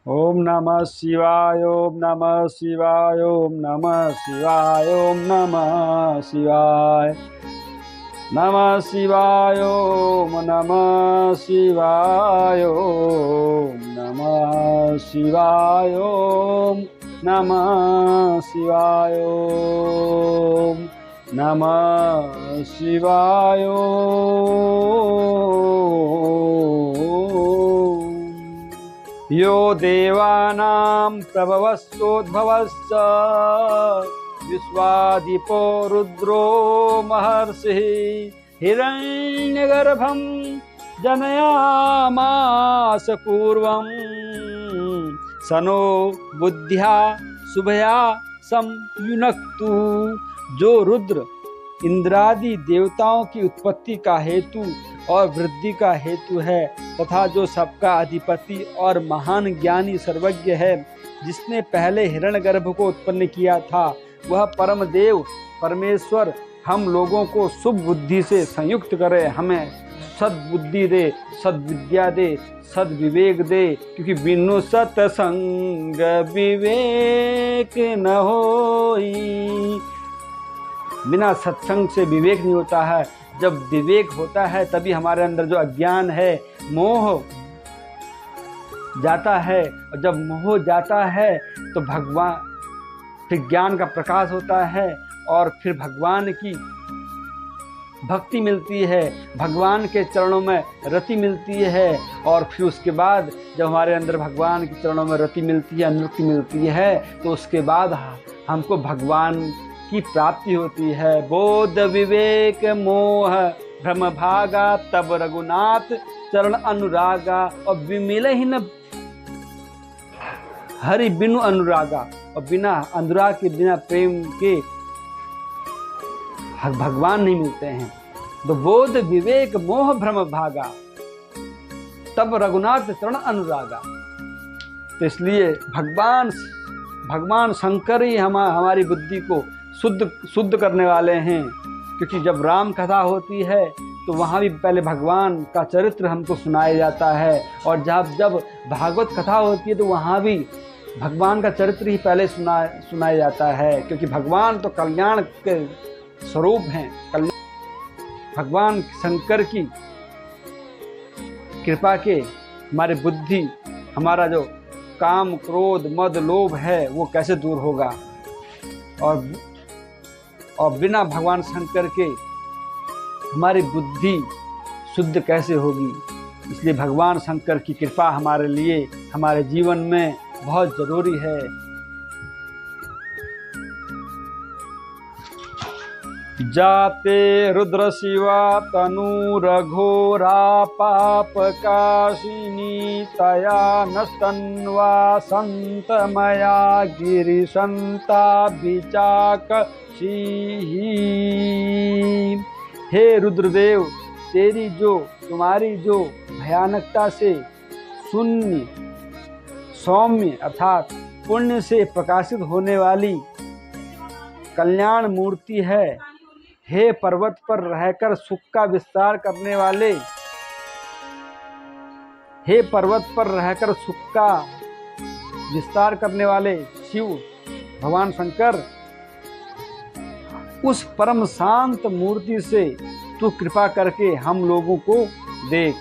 ओम नमः शिवाय, ओम नमः शिवाय, ओम नमः शिवाय, ओम नमः शिवाय। नमः शिवाय, ओम नमः शिवाय, ओम नमः शिवाय, ओम नमः शिवाय, ओम नमः शिवाय। यो देवानां प्रभवस्सोद्भवश्च विश्वादिपो रुद्रो महर्षिः हिरण्यगर्भं जनयामास पूर्वं सनो बुद्ध्या शुभया संयुनक्तु। जो रुद्र इंद्रादि देवताओं की उत्पत्ति का हेतु और वृद्धि का हेतु है तथा जो सबका अधिपति और महान ज्ञानी सर्वज्ञ है, जिसने पहले हिरण्यगर्भ को उत्पन्न किया था, वह परम देव परमेश्वर हम लोगों को शुभ बुद्धि से संयुक्त करे, हमें सद्बुद्धि दे, सद्विद्या दे, सद्विवेक दे, क्योंकि बिनु सत्संग विवेक न होई। बिना सत्संग से विवेक नहीं होता है। जब विवेक होता है तभी हमारे अंदर जो अज्ञान है, मोह जाता है, और जब मोह जाता है तो भगवान फिर ज्ञान का प्रकाश होता है और फिर भगवान की भक्ति मिलती है, भगवान के चरणों में रति मिलती है, और फिर उसके बाद जब हमारे अंदर भगवान के चरणों में रति मिलती है, अनुरक्ति मिलती है, तो उसके बाद हमको भगवान की प्राप्ति होती है। बोध विवेक मोह भ्रम भागा तब रघुनाथ चरण अनुरागा। और विमिलहीन हरि बिनु अनुरागा, और बिना अनुराग के, बिना प्रेम के भगवान नहीं मिलते हैं। तो बोध विवेक मोह भ्रम भागा तब रघुनाथ चरण अनुरागा। तो इसलिए भगवान शंकर ही हमारी बुद्धि को शुद्ध करने वाले हैं, क्योंकि जब राम कथा होती है तो वहाँ भी पहले भगवान का चरित्र हमको सुनाया जाता है, और जब भागवत कथा होती है तो वहाँ भी भगवान का चरित्र ही पहले सुनाया जाता है, क्योंकि भगवान तो कल्याण के स्वरूप हैं। भगवान शंकर की कृपा के हमारी बुद्धि, हमारा जो काम क्रोध मद लोभ है वो कैसे दूर होगा, और बिना भगवान शंकर के हमारी बुद्धि शुद्ध कैसे होगी। इसलिए भगवान शंकर की कृपा हमारे लिए, हमारे जीवन में बहुत जरूरी है। जाते रुद्र शिवा तनु रघोरा पाप काशिनी तया नस्तन्वा संत मया गिरि संता विचाक। हे रुद्रदेव, तुम्हारी जो भयानकता से शून्य सौम्य अर्थात पुण्य से प्रकाशित होने वाली कल्याण मूर्ति है, हे पर्वत पर रहकर सुख का विस्तार करने वाले, हे पर्वत पर रहकर सुख का विस्तार करने वाले शिव भगवान शंकर, उस परम शांत मूर्ति से तू कृपा करके हम लोगों को देख।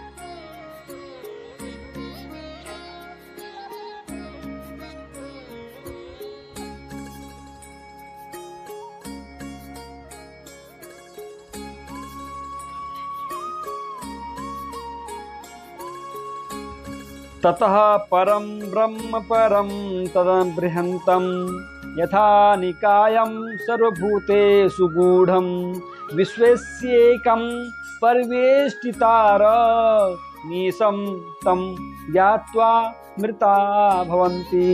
ततः परं ब्रह्म परं तदबृहन्तं यथा निकायं सर्वभूतेषु गूढ़ं विश्वेस्येकं परिवेष्टितार नीशं तं ज्ञात्वा मृता भवन्ति।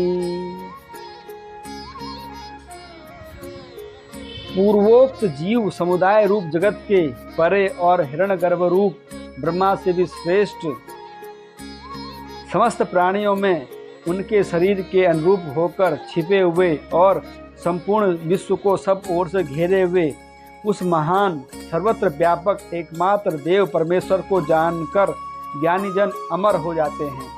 पूर्वोक्त जीव समुदाय रूप जगत के परे और हिरण्यगर्भ रूप ब्रह्मा से भी श्रेष्ठ समस्त प्राणियों में उनके शरीर के अनुरूप होकर छिपे हुए और संपूर्ण विश्व को सब ओर से घेरे हुए उस महान सर्वत्र व्यापक एकमात्र देव परमेश्वर को जानकर ज्ञानी जन अमर हो जाते हैं।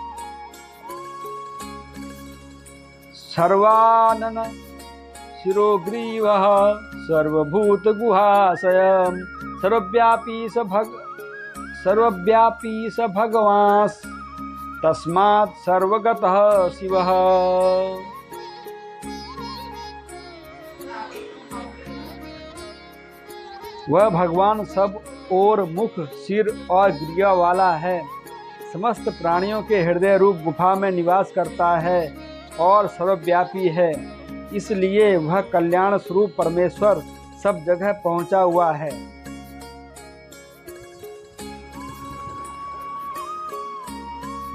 सर्वानन शिरोग्रीवः सर्वभूतगुहाशयं सर्वव्यापी स भगवान् तस्मात् सर्वगतः शिवः। वह भगवान सब और मुख, सिर और ग्रीवा वाला है, समस्त प्राणियों के हृदय रूप गुफा में निवास करता है और सर्वव्यापी है, इसलिए वह कल्याण स्वरूप परमेश्वर सब जगह पहुंचा हुआ है।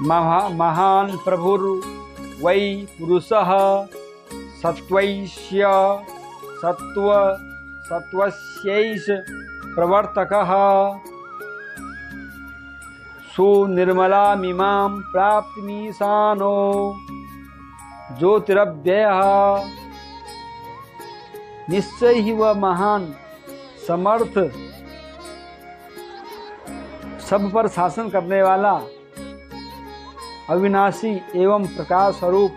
महान प्रभुर वै पुरुषः सत्वैश्य सत्वस्यैष प्रवर्तकः सुनिर्मलामिमां प्राप्तिमीशानो ज्योतिरव्ययः। निश्चय ही वह महान समर्थ, सब पर शासन करने वाला, अविनाशी एवं प्रकाश स्वरूप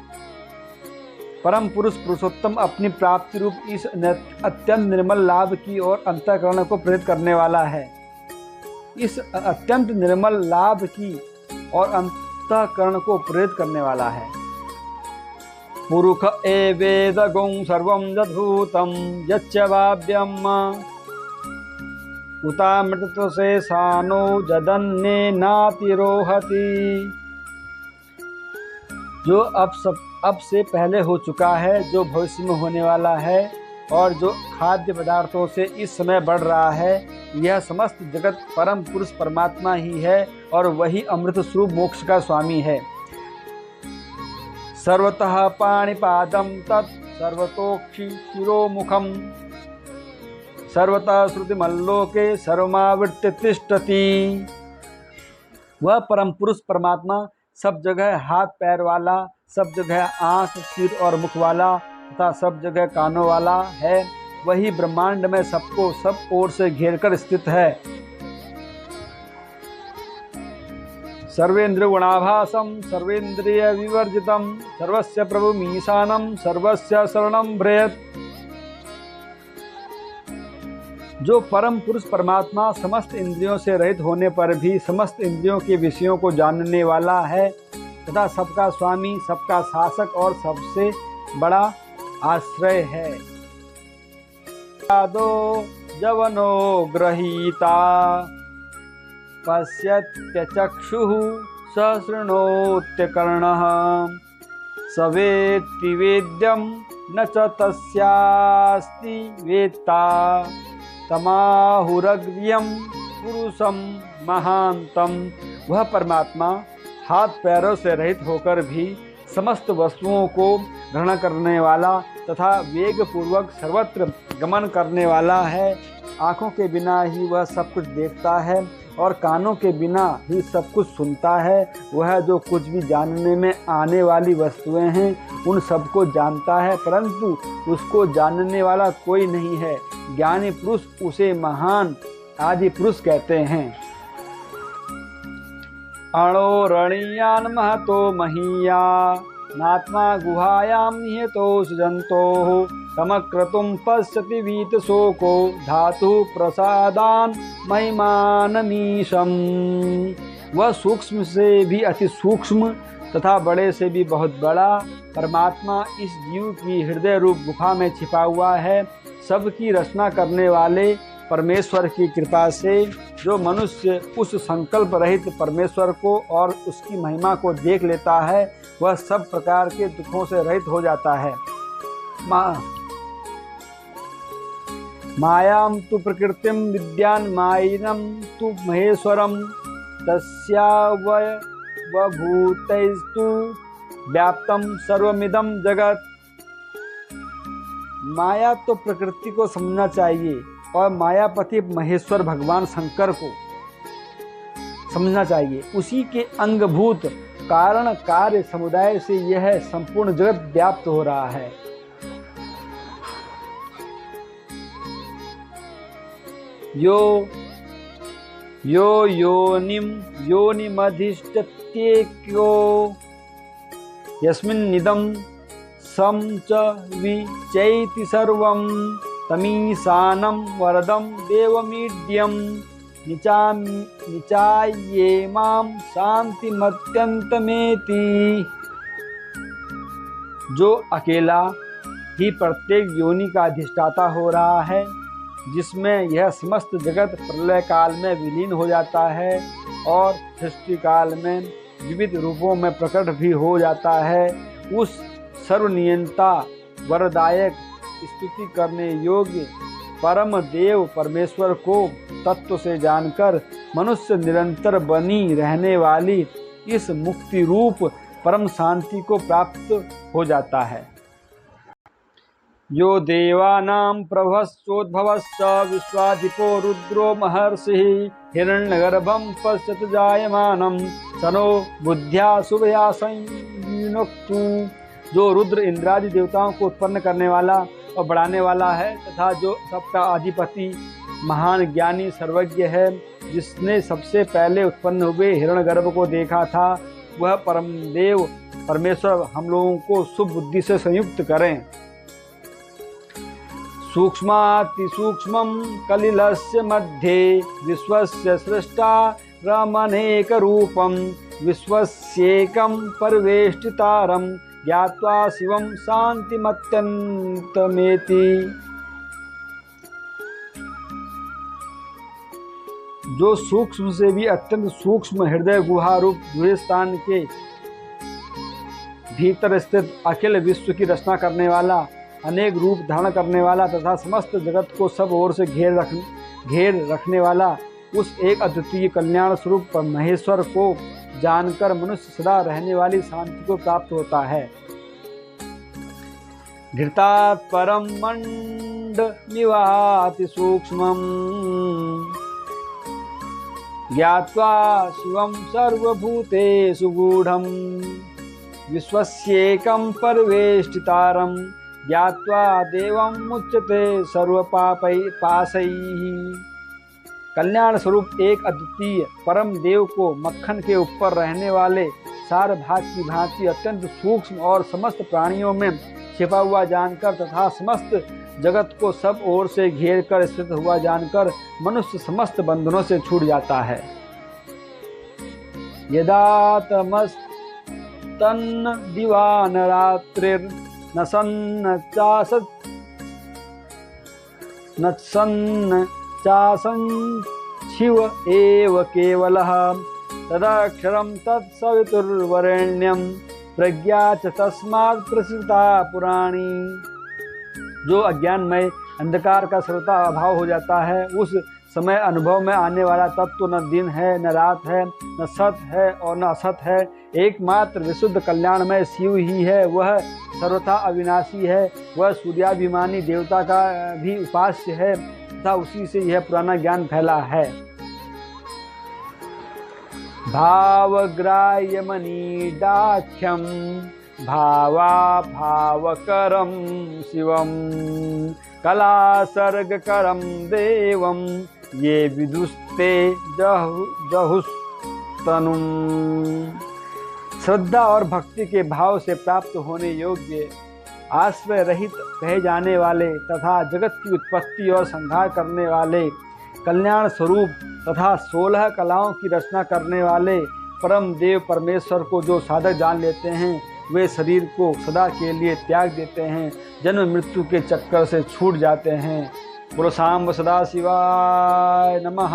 परम पुरुष पुरुषोत्तम अपनी प्राप्ति रूप इस अत्यंत निर्मल लाभ की ओर अंतःकरण को प्रेरित करने वाला है। इस अत्यंत निर्मल लाभ की और अंतःकरण को प्रेरित करने वाला है। पुरुष एवेदगुं सर्वं यद्भूतं यच्च वाव्यम् उतामृतशेषानो जदन्येनातिरोहति। जो अब से पहले हो चुका है, जो भविष्य में होने वाला है और जो खाद्य पदार्थों से इस समय बढ़ रहा है, यह समस्त जगत परम पुरुष परमात्मा ही है और वही अमृत स्वरूप मोक्ष का स्वामी है। सर्वतः पाणिपादं तत् सर्वतोक्षि शिरोमुखम सर्वतः श्रुतिमल्लोके सर्वमावृत्य तिष्ठति। वह परम पुरुष परमात्मा सब जगह हाथ पैर वाला, सब जगह आँख, सिर और मुख वाला तथा सब जगह कानों वाला है। वही ब्रह्मांड में सबको सब ओर से घेरकर स्थित है। सर्वेंद्र गुणाभासम सर्वेंद्रिय विवर्जितम सर्वस्य प्रभुमीशानम सर्वस्य शरणं व्रजेत। जो परम पुरुष परमात्मा समस्त इंद्रियों से रहित होने पर भी समस्त इंद्रियों के विषयों को जानने वाला है तथा सबका स्वामी, सबका शासक और सबसे बड़ा आश्रय है। यादो जवनो गृहीता पश्यत्यचक्षुः सहस्रणोत्यकर्णः स वेत्ति वेद्यं न च तस्यास्ति वेत्ता तमाहुरग्र्यं पुरुषं महांतम। वह परमात्मा हाथ पैरों से रहित होकर भी समस्त वस्तुओं को ग्रहण करने वाला तथा वेग पूर्वक सर्वत्र गमन करने वाला है। आँखों के बिना ही वह सब कुछ देखता है और कानों के बिना ही सब कुछ सुनता है। वह जो कुछ भी जानने में आने वाली वस्तुएं हैं उन सबको जानता है, परंतु उसको जानने वाला कोई नहीं है। ज्ञानी पुरुष उसे महान आदि पुरुष कहते हैं। अणोरणीयान महतो महीया नात्मा गुहायां निहितो सुजन्तोः तमक्रतुं पश्यति वीतशोको धातु प्रसादान महिमानमीशम। वह सूक्ष्म से भी अति सूक्ष्म तथा बड़े से भी बहुत बड़ा परमात्मा इस जीव की हृदय रूप गुफा में छिपा हुआ है। सबकी रचना करने वाले परमेश्वर की कृपा से जो मनुष्य उस संकल्प रहित परमेश्वर को और उसकी महिमा को देख लेता है, वह सब प्रकार के दुखों से रहित हो जाता है। मायां तु प्रकृतिं विद्यान् मायिनं तु महेश्वरं तस्यावयवभूतैस्तु व्याप्तं सर्वमिदं जगत्। माया तो प्रकृति को समझना चाहिए और मायापति महेश्वर भगवान शंकर को समझना चाहिए। उसी के अंगभूत कारण कार्य समुदाय से यह संपूर्ण जगत व्याप्त हो रहा है। यो योनिमधिष्ठत्येक्यो यस्मिन्निदं रसं च विचैति सर्वं तमीशानं वरदं देवमीड्यं निचाये मां शान्तिमत्यन्तमेति। जो अकेला ही प्रत्येक योनि का अधिष्ठाता हो रहा है, जिसमें यह समस्त जगत प्रलय काल में विलीन हो जाता है और सृष्टि काल में विविध रूपों में प्रकट भी हो जाता है, उस सर्वनियंता वरदायक स्तुति करने योग्य परम देव परमेश्वर को तत्व से जानकर मनुष्य निरंतर बनी रहने वाली इस मुक्ति रूप परम शांति को प्राप्त हो जाता है। यो देवानां प्रभश्चोद्भवश्च विश्वाधिपो रुद्रो महर्षिः हिरण्यगर्भं पश्यत जायमानं सनो बुद्ध्या शुभया संयुनक्तु। जो रुद्र इंद्रादि देवताओं को उत्पन्न करने वाला और बढ़ाने वाला है तथा जो सबका अधिपति महान ज्ञानी सर्वज्ञ है, जिसने सबसे पहले उत्पन्न हुए हिरण्यगर्भ को देखा था, वह परमदेव परमेश्वर हम लोगों को शुभ बुद्धि से संयुक्त करें। सूक्ष्मातिसूक्ष्मं कलिलस्य मध्ये विश्वस्य सृष्टारमनेकरूपं विश्वस्येकं परिवेष्टितारं ज्ञात्वा शिवं शान्तिमत्यन्तमेति। जो सूक्ष्म से भी अत्यंत सूक्ष्म हृदय गुहा रूप गुहेस्थान के भीतर स्थित अखिल विश्व की रचना करने वाला, अनेक रूप धारण करने वाला तथा समस्त जगत को सब ओर से घेर रखने वाला उस एक अद्वितीय कल्याण स्वरूप महेश्वर को जानकर मनुष्य सदा रहने वाली शांति को प्राप्त होता है। घृतात् परम मंडमिवाति सूक्ष्मम् ज्ञात्वा शिवं सर्वभूतेषु गूढ़ं विश्वस्येकं परिवेष्टितारं ज्ञात्वा देवं मुच्यते सर्वपापैः। कल्याण स्वरूप एक अद्वितीय परम देव को मक्खन के ऊपर रहने वाले सार भाग की भांति अत्यंत सूक्ष्म और समस्त प्राणियों में छिपा हुआ जानकर तथा समस्त जगत को सब ओर से घेर कर स्थित हुआ जानकर मनुष्य समस्त बंधनों से छूट जाता है। यदा तमस्तन्न दिवान रात्रिर न सन्न चासंशिव एव केवलः तदक्षरं तत्सवितुर्वरेण्यं प्रज्ञा च तस्मात् प्रसृता पुराणी। जो अज्ञानमय अंधकार का सर्वथा अभाव हो जाता है, उस समय अनुभव में आने वाला तत्व न दिन है न रात है, न सत है और न असत है, एकमात्र विशुद्ध कल्याणमय शिव ही है। वह सर्वथा अविनाशी है, वह सूर्याभिमानी देवता का भी उपास्य है तथा उसी से यह पुराना ज्ञान फैला है। भावग्राह्यमनीडाख्यं भावाभावकरं शिवं कलासर्गकरं देवं ये विदुस्ते जहुस्तनुम्। श्रद्धा और भक्ति के भाव से प्राप्त होने योग्य, आश्रय रहित कहे जाने वाले तथा जगत की उत्पत्ति और संहार करने वाले, कल्याण स्वरूप तथा 16 कलाओं की रचना करने वाले परम देव परमेश्वर को जो साधक जान लेते हैं, वे शरीर को सदा के लिए त्याग देते हैं, जन्म मृत्यु के चक्कर से छूट जाते हैं। बोलो सांब सदा शिवाय नमः।